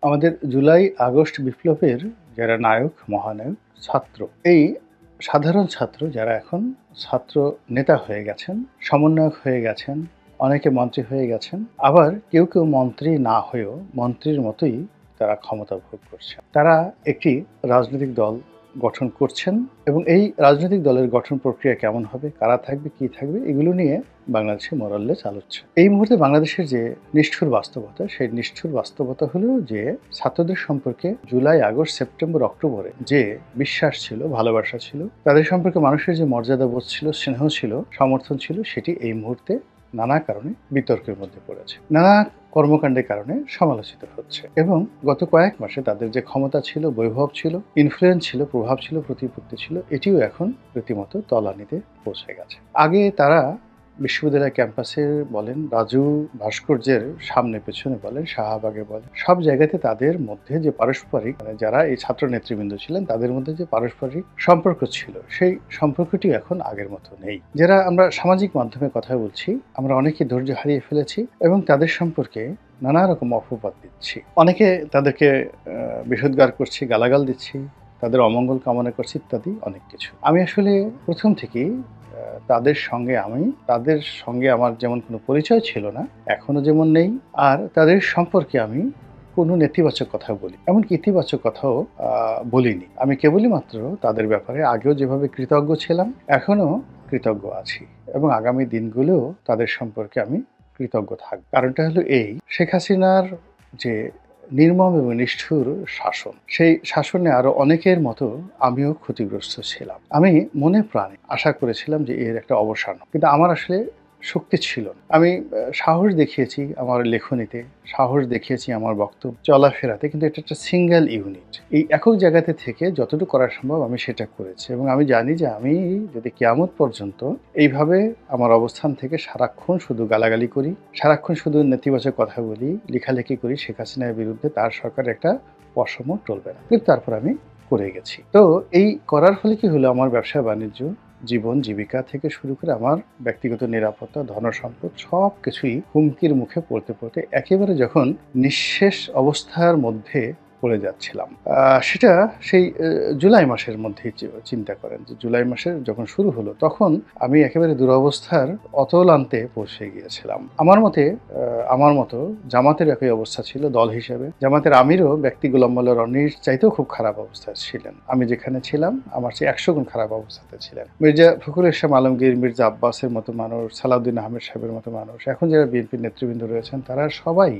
আমাদের July August বিপ্লবের যারা নায়ক, মহানায়ক, ছাত্র, এই সাধারণ ছাত্র যারা এখন ছাত্র নেতা হয়ে গেছেন, সমন্বয়ক হয়ে গেছেন, অনেকে মন্ত্রী হয়ে গেছেন, আবার কেউ কেউ মন্ত্রী না হয়েও মন্ত্রীর মতোই তারা ক্ষমতা ভোগ করছেন। তারা একটি রাজনৈতিক দল গঠন করছেন এবং এই রাজনৈতিক দলের গঠন প্রক্রিয়া কেমন হবে, কারা থাকবে, কি থাকবে, এগুলো নিয়ে বাংলাদেশে মোরাললেস আলোচ্য। এই মুহূর্তে বাংলাদেশের যে নিষ্ঠুর বাস্তবতা, সেই নিষ্ঠুর বাস্তবতা হলো যে ছাত্রদের সম্পর্কে জুলাই, আগস্ট, সেপ্টেম্বর, অক্টোবরে যে বিশ্বাস ছিল, ভালোবাসা ছিল, তাদের সম্পর্কে মানুষের যে মর্যাদাবোধ ছিল, স্নেহ ছিল, সমর্থন ছিল, সেটি এই মুহূর্তে নানা কারণে বিতর্কের মধ্যে পড়েছে, নানা কর্মকাণ্ডের কারণে সমালোচিত হচ্ছে। এবং গত কয়েক মাসে তাদের যে ক্ষমতা ছিল, বৈভব ছিল, ইনফ্লুয়েন্স ছিল, প্রভাব ছিল, প্রতিপত্তি ছিল, এটিও এখন রীতিমতো তলানিতে পৌঁছে গেছে। আগে তারা বিশ্ববিদ্যালয় ক্যাম্পাসে বলেন, রাজু ভাস্কর্যের সামনে পেছনে বলেন, শাহবাগে বলেন, সব জায়গাতে তাদের মধ্যে যে পারস্পরিক, যারা এই ছাত্র নেতৃবৃন্দ ছিলেন তাদের মধ্যে যে পারস্পরিক সম্পর্ক ছিল, সেই সম্পর্কটি এখন আগের মতো নেই। যারা আমরা সামাজিক মাধ্যমে কথা বলছি, আমরা অনেকে ধৈর্য হারিয়ে ফেলেছি এবং তাদের সম্পর্কে নানা রকম অপবাদ দিচ্ছি, অনেকে তাদেরকে বিষোদ্গার করছি, গালাগাল দিচ্ছি, তাদের অমঙ্গল কামনা করছি, ইত্যাদি অনেক কিছু। আমি আসলে প্রথম থেকেই তাদের সঙ্গে আমার যেমন কোনো পরিচয় ছিল না, এখনো যেমন নেই, আর তাদের সম্পর্কে আমি কোনো নেতিবাচক কথা বলি, এমনকি ইতিবাচক কথাও বলিনি। আমি কেবলই মাত্র তাদের ব্যাপারে আগেও যেভাবে কৃতজ্ঞ ছিলাম, এখনো কৃতজ্ঞ আছি এবং আগামী দিনগুলোও তাদের সম্পর্কে আমি কৃতজ্ঞ থাকব। কারণটা হলো এই, শেখ হাসিনার যে নির্মম এবং নিষ্ঠুর শাসন, সেই শাসনে আরো অনেকের মতো আমিও ক্ষতিগ্রস্ত ছিলাম। আমি মনে প্রাণে আশা করেছিলাম যে এর একটা অবসান, কিন্তু আমার আসলে শক্তি ছিল না। আমি সাহস দেখিয়েছি আমার লেখনীতে, সাহস দেখিয়েছি আমার বক্তব্য চলাফেরাতে, কিন্তু এটা একটা সিঙ্গেল ইউনিট। এই একক জায়গাতে থেকে যতটুকু করা সম্ভব আমি সেটা করেছি এবং আমি জানি যে আমি যদি কিয়ামত পর্যন্ত এইভাবে আমার অবস্থান থেকে সারাক্ষণ শুধু গালাগালি করি, সারাক্ষণ শুধু নেতিবাচক কথা বলি, লেখালেখি করি শেখ হাসিনার বিরুদ্ধে, তার সরকারের একটা পশমও টলবে না। কিন্তু তারপর আমি করে গেছি। তো এই করার ফলে কি হলো, আমার ব্যবসা বাণিজ্য, জীবন জীবিকা থেকে শুরু করে আমার ব্যক্তিগত নিরাপত্তা, ধনসম্পদ সব কিছুই হুমকির মুখে পড়তে পড়তে একেবারে যখন নিঃশেষ অবস্থার মধ্যে পড়ে যাচ্ছিলাম, সেটা সেই জুলাই মাসের মধ্যেই চিন্তা করেন যে জুলাই মাসের যখন শুরু হলো তখন আমি একেবারে দুরবস্থার অতলান্তে পৌঁছে গিয়েছিলাম। আমার মতো জামাতের একই অবস্থা ছিল দল হিসেবে। জামাতের আমিরও ব্যক্তি গোলাম মোল্লা রনির চাইতেও খুব খারাপ অবস্থায় ছিলেন। আমি যেখানে ছিলাম আমার চেয়ে 100 গুণ খারাপ অবস্থাতে ছিলেন। মির্জা ফখরুল ইসলাম আলমগীর, মির্জা আব্বাসের মতো মানুষ, সালাউদ্দিন আহমেদ সাহেবের মতো মানুষ, এখন যারা বিএনপির নেতৃবৃন্দ রয়েছেন তারা সবাই,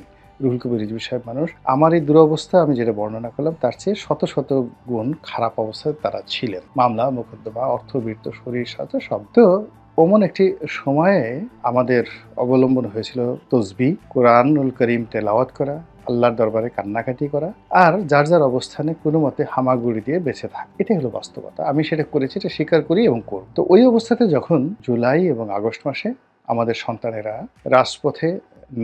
রুহুল কবির রিজভী সাহেব মানুষ, আমার এই দুরবস্থা আমি যেটা বর্ণনা করলাম তার চেয়ে শত শত গুণ খারাপ অবস্থায় তারা ছিলেন। মামলা, মোকদ্দমা, অর্থবৃত্ত, শরীর স্বাস্থ্য সব। তো অমন একটি সময়ে আমাদের অবলম্বন হয়েছিল তসবিহ, কোরআনুল করিম তেলাওয়াত করা, আল্লাহর দরবারে কান্নাকাটি করা, আর যার যার অবস্থানে কোনো মতে হামাগুড়ি দিয়ে বেঁচে থাকা। এটাই হলো বাস্তবতা। আমি সেটা করেছি, এটা স্বীকার করি এবং করব। তো ওই অবস্থাতে যখন জুলাই এবং আগস্ট মাসে আমাদের সন্তানেরা রাজপথে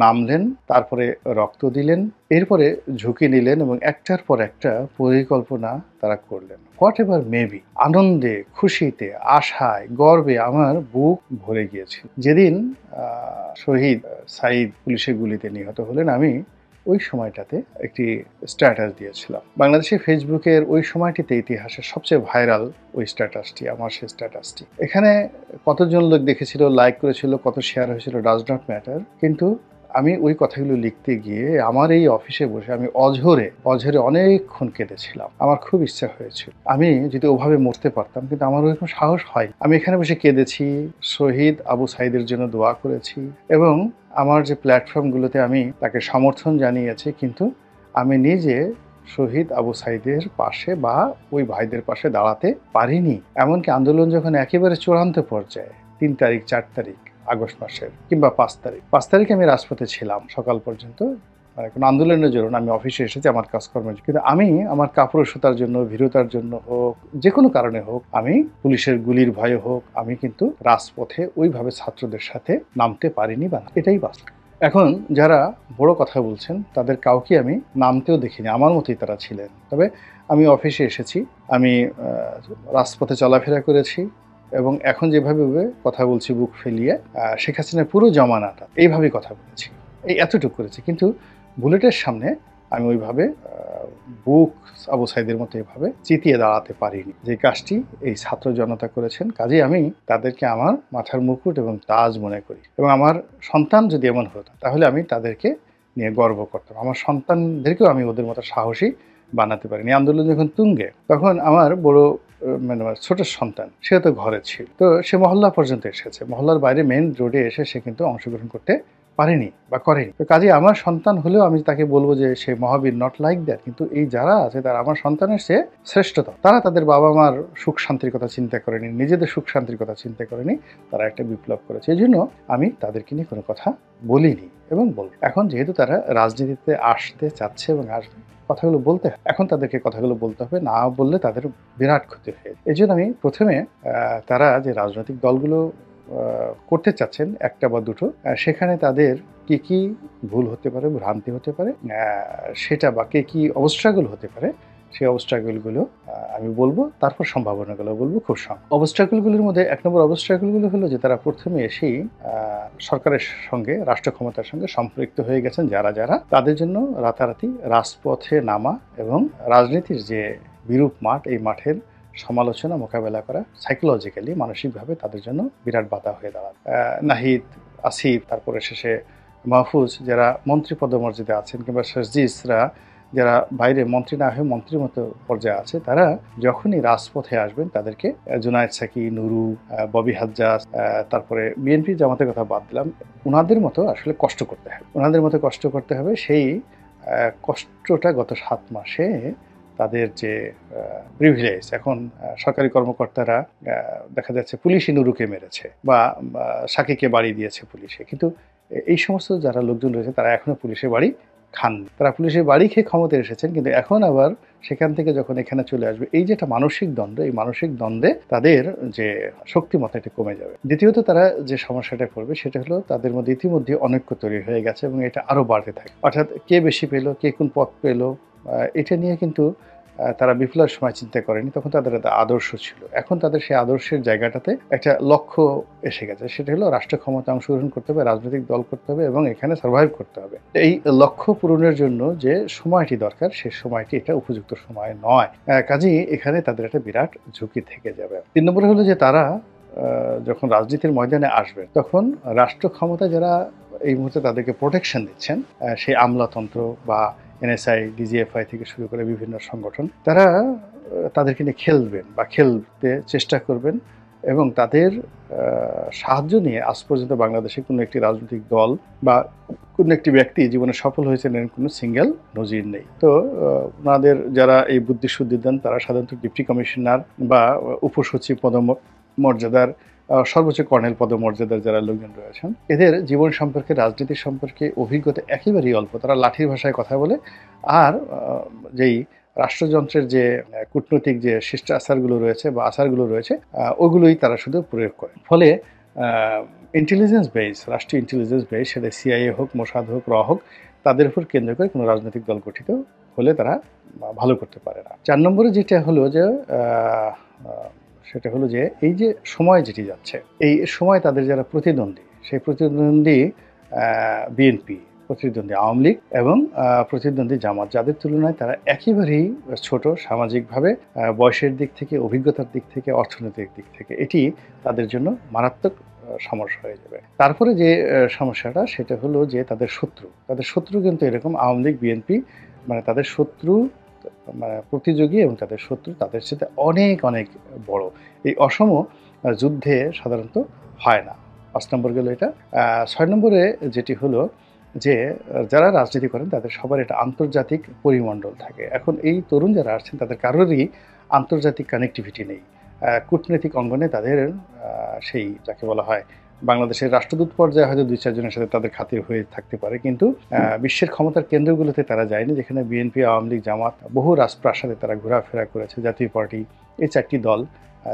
নামলেন, তারপরে রক্ত দিলেন, এরপরে ঝুঁকি নিলেন এবং একটার পর একটা পরিকল্পনা তারা করলেন। হোয়াট এভার মেবি, আনন্দে, খুশিতে, আশায়, গর্বে আমার বুক ভরে গিয়েছিল। যেদিন শহীদ সাঈদ পুলিশের গুলিতে নিহত হলেন, আমি ওই সময়টাতে একটি স্ট্যাটাস দিয়েছিলাম। বাংলাদেশের ফেসবুকের ওই সময়টিতে ইতিহাসের সবচেয়ে ভাইরাল ওই স্ট্যাটাসটি, আমার সেই স্ট্যাটাসটি। এখানে কতজন লোক দেখেছিল, লাইক করেছিল, কত শেয়ার হয়েছিল, ডাজ নট ম্যাটার। কিন্তু আমি ওই কথাগুলো লিখতে গিয়ে আমার এই অফিসে বসে আমি অঝরে অনেকক্ষণ কেঁদেছিলাম। আমার খুব ইচ্ছা হয়েছিল আমি যদি ওভাবে মরতে পারতাম, কিন্তু আমার ওইরকম সাহস হয়। আমি এখানে বসে কেঁদেছি, শহীদ আবু সাঈদের জন্য দোয়া করেছি এবং আমার যে প্ল্যাটফর্মগুলোতে আমি তাকে সমর্থন জানিয়েছি, কিন্তু আমি নিজে শহীদ আবু সাঈদের পাশে বা ওই ভাইদের পাশে দাঁড়াতে পারিনি। এমনকি আন্দোলন যখন একেবারে চূড়ান্ত পর্যায়ে 3 তারিখ, 4 তারিখ আগস্ট মাসের, কিংবা 5 তারিখ আমি রাজপথে ছিলাম সকাল পর্যন্ত, মানে কোনো আন্দোলনের জন্য আমি অফিসে এসেছি আমার কাজকর্মের জন্য, কিন্তু আমি আমার কাপুরুষতার জন্য, ভীরুতার জন্য হোক, যে কোনো কারণে হোক, আমি পুলিশের গুলির ভয়ে হোক, আমি কিন্তু রাজপথে ওইভাবে ছাত্রদের সাথে নামতে পারিনি, বা এটাই বাস্তব। এখন যারা বড় কথা বলছেন তাদের কাউকে আমি নামতেও দেখিনি, আমার মতোই তারা ছিলেন। তবে আমি অফিসে এসেছি, আমি রাজপথে চলাফেরা করেছি এবং এখন যেভাবে কথা বলছি বুক ফেলিয়ে, শেখ হাসিনার পুরো জমানাটা এইভাবেই কথা বলেছি, এই এতটুকু করেছি। কিন্তু বুলেটের সামনে আমি ওইভাবে বুক আবু সাইদের মতো এভাবে চিতিয়ে দাঁড়াতে পারিনি। যে কাজটি এই ছাত্র জনতা করেছেন, কাজেই আমি তাদেরকে আমার মাথার মুকুট এবং তাজ মনে করি। এবং আমার সন্তান যদি এমন হতো তাহলে আমি তাদেরকে নিয়ে গর্ব করতাম। আমার সন্তানদেরকেও আমি ওদের মতো সাহসী বানাতে পারিনি। আন্দোলন যখন তুঙ্গে, তখন আমার বড় মানে আমার ছোট সন্তান, সে তো ঘরে ছিল, তো সে মহল্লা পর্যন্ত এসেছে, মহল্লার বাইরে মেন রোডে এসে সে কিন্তু অংশগ্রহণ করতে পারেনি বা করেনি। তো কাজে আমার সন্তান হলেও আমি তাকে বলবো যে সে মহাবীর, নট লাইক দ্যাট। কিন্তু এই যারা আছে তারা আমার সন্তানের চেয়ে শ্রেষ্ঠতর। তারা তাদের বাবা মার সুখ শান্তির কথা চিন্তা করেনি, নিজেদের সুখ শান্তির কথা চিন্তা করেনি, তারা একটা বিপ্লব করেছে। এই জন্য আমি তাদেরকে নিয়ে কোনো কথা বলিনি এবং বলবো। এখন যেহেতু তারা রাজনীতিতে আসতে চাচ্ছে এবং আসবে, কথাগুলো বলতে হয়, এখন তাদেরকে কথাগুলো বলতে হবে, না বললে তাদের বিরাট ক্ষতি হয়ে যায়। এই জন্য আমি প্রথমে তারা যে রাজনৈতিক দলগুলো করতে চাচ্ছেন একটা বা দুটো, সেখানে তাদের কি কি ভুল হতে পারে, ভ্রান্তি হতে পারে, সেটা বা কে কি অবস্ট্রাগল হতে পারে, সেই অবস্ট্রাগলগুলো আমি বলবো, তারপর সম্ভাবনাগুলো বলবো। খুব অবস্ট্রাগলগুলোর মধ্যে 1 নম্বর অবস্ট্রাগলগুলো হলো যে তারা প্রথমে এসেই সরকারের সঙ্গে, রাষ্ট্র ক্ষমতার সঙ্গে সম্পৃক্ত হয়ে গেছেন যারা যারা, তাদের জন্য রাতারাতি রাজপথে নামা এবং রাজনীতির যে বিরূপ মাঠ, এই মাঠের সমালোচনা মোকাবেলা করা সাইকোলজিক্যালি, মানসিকভাবে তাদের জন্য বিরাট বাধা হয়ে দাঁড়ায়। নাহিদ, আসিফ, তারপরে শেষে মাহফুজ, যারা মন্ত্রী পদমর্যাদা আছেন, কিংবা সার্জিসরা যারা বাইরে মন্ত্রী না হয়ে মন্ত্রীর মতো পর্যায়ে আছে, তারা যখনই রাজপথে আসবেন তাদেরকে জুনায়েদ সাকি, নুরু, ববি হাজ্জাজ, তারপরে বিএনপি জামাতের কথা বাদ দিলাম, ওনাদের মতো আসলে কষ্ট করতে হবে, ওনাদের মতো কষ্ট করতে হবে। সেই কষ্টটা গত 7 মাসে তাদের যে প্রিভিলেজ, এখন সরকারি কর্মকর্তারা দেখা যাচ্ছে পুলিশই নুরুকে মেরেছে বা সাকিকে বাড়ি দিয়েছে পুলিশে, কিন্তু এই সমস্ত যারা লোকজন রয়েছে তারা এখনো পুলিশের বাড়ি খাননি। তারা পুলিশের বাড়ি খেয়ে ক্ষমতায় এসেছেন, কিন্তু এখন আবার সেখান থেকে যখন এখানে চলে আসবে, এই যে একটা মানসিক দ্বন্দ্ব, এই মানসিক দ্বন্দ্বে তাদের যে শক্তিমত্তা এটা কমে যাবে। দ্বিতীয়ত তারা যে সমস্যাটা করবে সেটা হলো তাদের মধ্যে ইতিমধ্যে অনৈক্য তৈরি হয়ে গেছে এবং এটা আরও বাড়তে থাকে। অর্থাৎ কে বেশি পেলো, কে কোন পদ পেলো, এটা নিয়ে কিন্তু তারা বিপ্লবের সময় চিন্তা করেনি, তখন তাদের একটা আদর্শ ছিল। এখন তাদের সেই আদর্শের জায়গাটাতে একটা লক্ষ্য এসে গেছে, সেটা হলো রাষ্ট্র ক্ষমতা অংশগ্রহণ করতে হবে, রাজনৈতিক দল করতে হবে এবং এখানে সার্ভাইভ করতে হবে। এই লক্ষ্য পূরণের জন্য যে সময়টি দরকার, সেই সময়টি এটা উপযুক্ত সময় নয়। কাজেই এখানে তাদের একটা বিরাট ঝুঁকি থেকে যাবে। 3 নম্বরে হলো যে তারা যখন রাজনীতির ময়দানে আসবেন, তখন রাষ্ট্র ক্ষমতা যারা এই মুহূর্তে তাদেরকে প্রোটেকশন দিচ্ছেন, সেই আমলাতন্ত্র বা এনএসআই, ডিজিএফআই থেকে শুরু করে বিভিন্ন সংগঠন, তারা তাদেরকে নিয়ে খেলবেন বা খেলতে চেষ্টা করবেন এবং তাদের সাহায্য নিয়ে আজ পর্যন্ত বাংলাদেশে কোনো একটি রাজনৈতিক দল বা কোনো একটি ব্যক্তি জীবনে সফল হয়েছেন এর কোনো সিঙ্গেল নজির নেই। তো ওনাদের যারা এই বুদ্ধিশুদ্ধি দেন তারা সাধারণত ডিপ্টি কমিশনার বা উপসচিব পদমর্যাদার, সর্বোচ্চ কর্নেল পদমর্যাদার যারা লোকজন রয়েছেন, এদের জীবন সম্পর্কে, রাজনীতি সম্পর্কে অভিজ্ঞতা একেবারেই অল্প। তারা লাঠির ভাষায় কথা বলে, আর যেই রাষ্ট্রযন্ত্রের যে কূটনৈতিক যে শিষ্টাচারগুলো রয়েছে বা আচারগুলো রয়েছে, ওগুলোই তারা শুধু প্রয়োগ করে। ফলে ইন্টেলিজেন্স বেস, রাষ্ট্রীয় ইন্টেলিজেন্স বেস, সেটা সিআইএ হোক, মোসাদ হোক, র হোক, তাদের উপর কেন্দ্র করে কোনো রাজনৈতিক দল গঠিত হলে তারা ভালো করতে পারে না। 4 নম্বরে যেটা হলো যে সেটা হলো যে এই যে সময় যেটি যাচ্ছে, এই সময় তাদের যারা প্রতিদ্বন্দ্বী, সেই প্রতিদ্বন্দ্বী বিএনপি, প্রতিদ্বন্দ্বী আওয়ামী লীগ এবং প্রতিদ্বন্দ্বী জামাত, যাদের তুলনায় তারা একেবারেই ছোট সামাজিকভাবে, বয়সের দিক থেকে, অভিজ্ঞতার দিক থেকে, অর্থনৈতিক দিক থেকে, এটি তাদের জন্য মারাত্মক সমস্যা হয়ে যাবে। তারপরে যে সমস্যাটা সেটা হলো যে তাদের শত্রু কিন্তু এরকম আওয়ামী লীগ, বিএনপি, মানে তাদের শত্রু, মানে প্রতিযোগী এবং তাদের শত্রু তাদের সাথে অনেক অনেক বড়। এই অসম যুদ্ধে সাধারণত হয় না। 5 নম্বর গেল এটা। 6 নম্বরে যেটি হলো যে যারা রাজনীতি করেন তাদের সবার একটা আন্তর্জাতিক পরিমণ্ডল থাকে। এখন এই তরুণ যারা আসছেন তাদের কারোরই আন্তর্জাতিক কানেক্টিভিটি নেই। কূটনৈতিক অঙ্গনে তাদের সেই যাকে বলা হয় বাংলাদেশের রাষ্ট্রদূত পর্যায়ে হয়তো 2-4 জনের সাথে তাদের খাতির হয়ে থাকতে পারে, কিন্তু বিশ্বের ক্ষমতার কেন্দ্রগুলোতে তারা যায়নি, যেখানে বিএনপি, আওয়ামী লীগ, জামাত, বহু রাজপ্রাসাদে তারা ঘোরাফেরা করেছে। জাতীয় পার্টি, এই 4টি দল,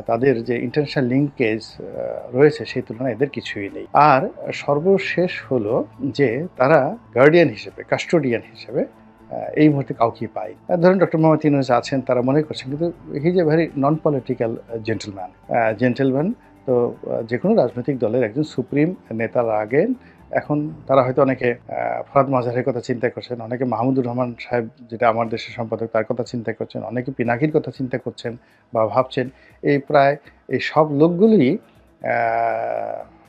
তাদের যে ইন্টারন্যাশনাল লিঙ্কেজ রয়েছে সেই তুলনায় এদের কিছুই নেই। আর সর্বশেষ হলো যে তারা গার্ডিয়ান হিসেবে, কাস্টোডিয়ান হিসেবে এই মুহূর্তে কাউকে পাই। ধরেন ডক্টর মোহাম্মদ ইউনূস আছেন, তারা মনে করছেন, কিন্তু he is a very non political gentleman. তো যে কোনো রাজনৈতিক দলের একজন সুপ্রিম নেতার আগে এখন তারা হয়তো অনেকে ফরহাদ মাঝারের কথা চিন্তা করছেন, অনেকে মাহমুদুর রহমান সাহেব যেটা আমার দেশের সম্পাদক তার কথা চিন্তা করছেন, অনেকে পিনাকির কথা চিন্তা করছেন বা ভাবছেন। প্রায় এই সব লোকগুলি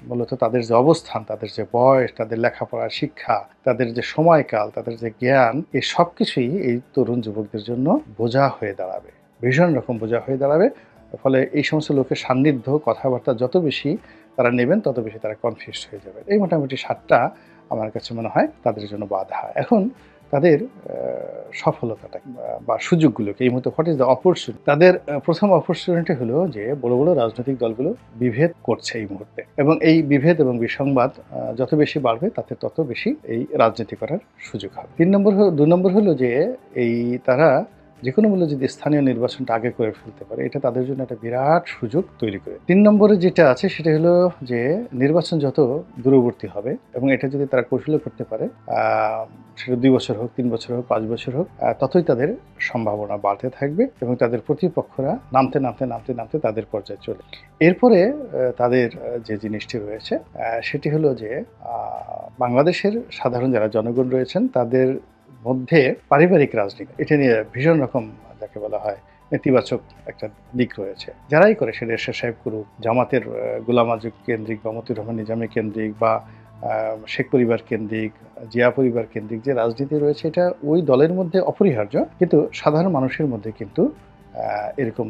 মূলত তাদের যে অবস্থান, তাদের যে বয়স, তাদের লেখাপড়ার শিক্ষা, তাদের যে সময়কাল, তাদের যে জ্ঞান, এই সব কিছুই এই তরুণ যুবকদের জন্য বোঝা হয়ে দাঁড়াবে, ভীষণ রকম বোঝা হয়ে দাঁড়াবে। ফলে এই সমস্ত লোকের সান্নিধ্য, কথাবার্তা যত বেশি তারা নেবেন, তত বেশি তারা কনফিউজড হয়ে যাবে। এই মোটামুটি ৭টা আমার কাছে মনে হয় তাদের জন্য বাধা। এখন তাদের সফলতাটা বা সুযোগগুলোকে এই মুহূর্তে হোয়াট ইজ দ্য অপরচুনিটি, তাদের প্রথম অপরচুনিটি হলো যে বড় বড় রাজনৈতিক দলগুলো বিভেদ করছে এই মুহূর্তে, এবং এই বিভেদ এবং বিসংবাদ যত বেশি বাড়বে তাতে তত বেশি এই রাজনীতি করার সুযোগ হবে। ২ নম্বর হলো যে এই তারা যে কোনো মূল্যে যদি স্থানীয় নির্বাচনটা আগে করে ফেলতে পারে, এটা তাদের জন্য একটা বিরাট সুযোগ তৈরি করে। ৩ নম্বরে যেটা আছে সেটা হলো যে নির্বাচন যত দূরবর্তী হবে এবং এটা যদি তারা কৌশলে করতে পারে, সেটা ২ বছর হোক, ৩ বছর হোক, ৫ বছর হোক, ততই তাদের সম্ভাবনা বাড়তে থাকবে এবং তাদের প্রতিপক্ষরা নামতে নামতে নামতে নামতে তাদের পর্যায়ে চলে। এরপরে তাদের যে জিনিসটি রয়েছে সেটি হলো যে বাংলাদেশের সাধারণ যারা জনগণ রয়েছেন তাদের মধ্যে পারিবারিক রাজনীতি, এটা নিয়ে ভীষণ রকম যাকে বলা হয় নেতিবাচক একটা দিক রয়েছে। যারাই করে, সেটা এরশাদ সাহেব করুক, জামাতের গোলাম আযম কেন্দ্রিক বা মতিউর রহমান নিজামী কেন্দ্রিক বা শেখ পরিবার কেন্দ্রিক, জিয়া পরিবার কেন্দ্রিক যে রাজনীতি রয়েছে, এটা ওই দলের মধ্যে অপরিহার্য, কিন্তু সাধারণ মানুষের মধ্যে কিন্তু এরকম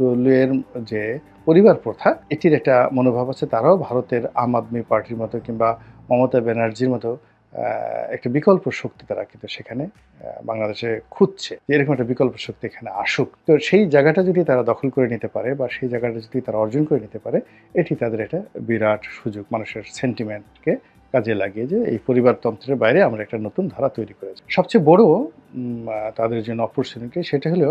দলের যে পরিবার প্রথা, এটির একটা মনোভাব আছে। তারাও ভারতের আম আদমি পার্টির মতো কিংবা মমতা ব্যানার্জির মতো একটা বিকল্প শক্তি তারা কিন্তু সেখানে বাংলাদেশে খুঁজছে, যে এরকম একটা বিকল্প শক্তি এখানে আসুক। তো সেই জায়গাটা যদি তারা দখল করে নিতে পারে বা সেই জায়গাটা যদি তারা অর্জন করে নিতে পারে, এটি তাদের একটা বিরাট সুযোগ, মানুষের সেন্টিমেন্টকে কাজে লাগিয়ে যে এই পরিবারতন্ত্রের বাইরে আমরা একটা নতুন ধারা তৈরি করেছি। সবচেয়ে বড় তাদের জন্য অপরচুনিটি সেটা হলো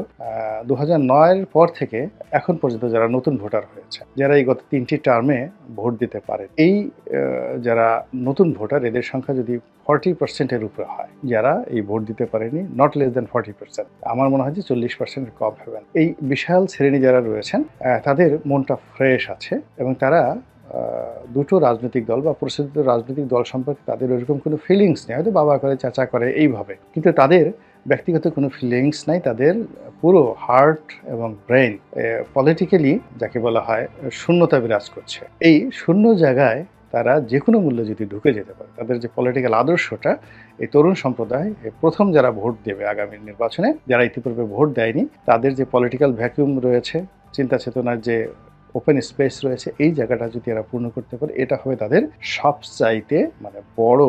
২০০৯-এর পর থেকে এখন পর্যন্ত যারা নতুন ভোটার হয়েছে, যারা এই গত ৩টি টার্মে ভোট দিতে পারে, এই যারা নতুন ভোটার, এদের সংখ্যা যদি 40%-এর উপরে হয়, যারা এই ভোট দিতে পারেনি, নট লেস দ্যান 40%, আমার মনে হয় যে 40%-এর কম হবেন, এই বিশাল শ্রেণী যারা রয়েছেন তাদের মনটা ফ্রেশ আছে এবং তারা দুটো রাজনৈতিক দল বা প্রচলিত রাজনৈতিক দল সম্পর্কে তাদের ওরকম কোনো ফিলিংস নেই, হয়তো বাবা করে, চাচা করে, এইভাবে, কিন্তু তাদের ব্যক্তিগত কোনো ফিলিংস নাই। তাদের পুরো হার্ট এবং ব্রেন পলিটিক্যালি যাকে বলা হয় শূন্যতা বিরাজ করছে। এই শূন্য জায়গায় তারা যে কোনো মূল্যে যদি ঢুকে যেতে পারে, তাদের যে পলিটিক্যাল আদর্শটা, এই তরুণ সম্প্রদায় প্রথম যারা ভোট দেবে আগামী নির্বাচনে, যারা ইতিপূর্বে ভোট দেয়নি, তাদের যে পলিটিক্যাল ভ্যাকুয়াম রয়েছে, চিন্তা চেতনার যে ওপেন স্পেস রয়েছে, এই জায়গাটা যদি এরা পূর্ণ করতে পারে, এটা হবে তাদের সবচাইতে বড়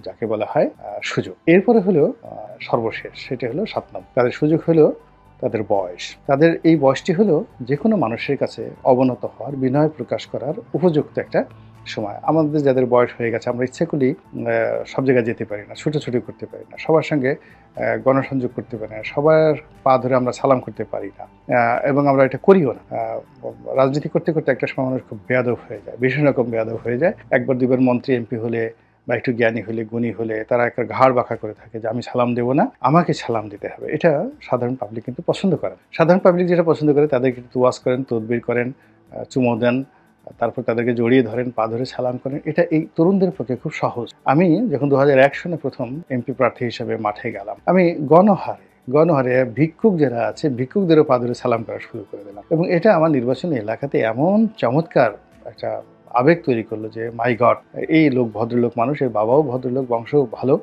যাকে বলা হয় সুযোগ। এরপরে হলো সর্বশেষ, সেটা হলো ৭ নম্বর, তাদের সুযোগ হলো তাদের বয়স। তাদের এই বয়সটি হলো যে কোনো মানুষের কাছে অবনত হওয়ার, বিনয় প্রকাশ করার উপযুক্ত একটা সময়। আমাদের যাদের বয়স হয়ে গেছে, আমরা ইচ্ছে করি সব জায়গায় যেতে পারি না, ছুটোছুটি করতে পারি না, সবার সঙ্গে গণসংযোগ করতে পারি না, সবার পা ধরে আমরা সালাম করতে পারি না, এবং আমরা এটা করিও না। রাজনীতি করতে করতে একটা সময় মানুষ খুব বেয়াদব হয়ে যায়, ভীষণ রকম বেয়াদব হয়ে যায়। একবার দুবার মন্ত্রী এমপি হলে বা একটু জ্ঞানী হলে, গুণী হলে, তারা একটা ঘাড় বাঁকা করে থাকে যে আমি সালাম দেবো না, আমাকে সালাম দিতে হবে। এটা সাধারণ পাবলিক কিন্তু পছন্দ করে। সাধারণ পাবলিক যেটা পছন্দ করে, তাদেরকে তুয়াজ করেন, তদবির করেন, চুমো দেন, তারপর তাদেরকে জড়িয়ে ধরেন, পা ধরে সালাম করেন। এটা এই তরুণদের পক্ষে খুব সহজ। আমি যখন ২০০১ সনে প্রথম এমপি প্রার্থী হিসেবে মাঠে গেলাম, আমি গণহারে ভিক্ষুক যারা আছে, ভিক্ষুকদেরও পা ধরে সালাম করা শুরু করে দিলাম, এবং এটা আমার নির্বাচনী এলাকাতে এমন চমৎকার একটা আবেগ তৈরি করলো যে মাই গড, এই লোক ভদ্রলোক মানুষ, এর বাবাও ভদ্রলোক, বংশও ভালো,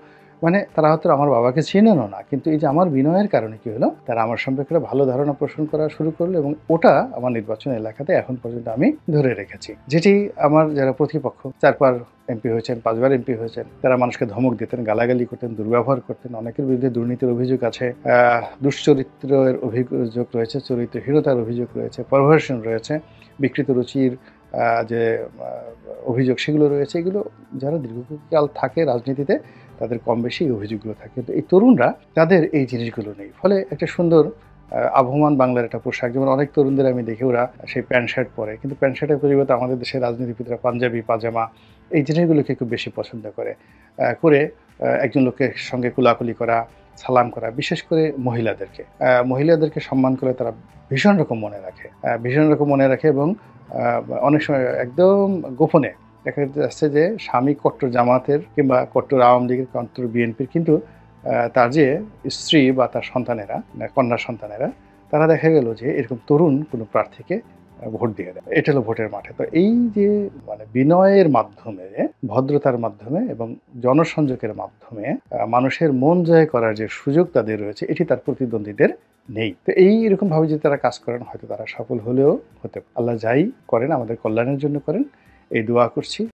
তারা হয়তো আমার বাবাকে চিনেনও না, কিন্তু এই যে আমার বিনয়ের কারণে কি হলো, তারা আমার সম্পর্কে ভালো ধারণা পোষণ করা শুরু করলো, এবং ওটা আমার নির্বাচন এলাকাতে এখন পর্যন্ত আমি ধরে রেখেছি। যেটি আমার যারা প্রতিপক্ষ, ৪বার এমপি হয়েছেন, 5বার এমপি হয়েছেন, তারা মানুষকে ধমক দিতেন, গালাগালি করতেন, দুর্ব্যবহার করতেন, অনেকের বিরুদ্ধে দুর্নীতির অভিযোগ আছে, দুশ্চরিত্রের অভিযোগ রয়েছে, চরিত্রহীনতার অভিযোগ রয়েছে, পারভার্সন রয়েছে, বিকৃত রুচির যে অভিযোগ সেগুলো রয়েছে। এগুলো যারা দীর্ঘকাল থাকে রাজনীতিতে, তাদের কম বেশি এই অভিযোগগুলো থাকে, কিন্তু এই তরুণরা, তাদের এই জিনিসগুলো নেই। ফলে একটা সুন্দর আবহমান বাংলার একটা পোশাক, যেমন অনেক তরুণদের আমি দেখি ওরা সেই প্যান্ট শার্ট পরে, কিন্তু প্যান্ট শার্টের পরিবর্তে আমাদের দেশের রাজনীতিবিদরা পাঞ্জাবি, পাজামা, এই জিনিসগুলোকে খুব বেশি পছন্দ করে একজন লোকের সঙ্গে কুলাকুলি করা, সালাম করা, বিশেষ করে মহিলাদেরকে সম্মান করে তারা ভীষণ রকম মনে রাখে এবং অনেক সময় একদম গোপনে দেখা যাচ্ছে যে স্বামী কট্টর জামাতের কিংবা কট্টর আওয়ামী লীগের, কট্টর বিএনপির, কিন্তু তার যে স্ত্রী বা তার সন্তানেরা, কন্যা সন্তানেরা, তারা দেখা গেল যে এরকম তরুণ কোনো প্রার্থীকে ভোট দিয়ে দেয়। এটা হলো ভোটের মাঠে। তো এই যে মানে বিনয়ের মাধ্যমে, ভদ্রতার মাধ্যমে এবং জনসংযোগের মাধ্যমে মানুষের মন জয় করার যে সুযোগ তাদের রয়েছে, এটি তার প্রতিদ্বন্দ্বীদের নেই। তো এইরকম ভাবে যদি তারা কাজ করেন, হয়তো তারা সফল হলেও হতে পারে। আল্লাহ যাই করেন আমাদের কল্যাণের জন্য করেন, এই দোয়া করছি।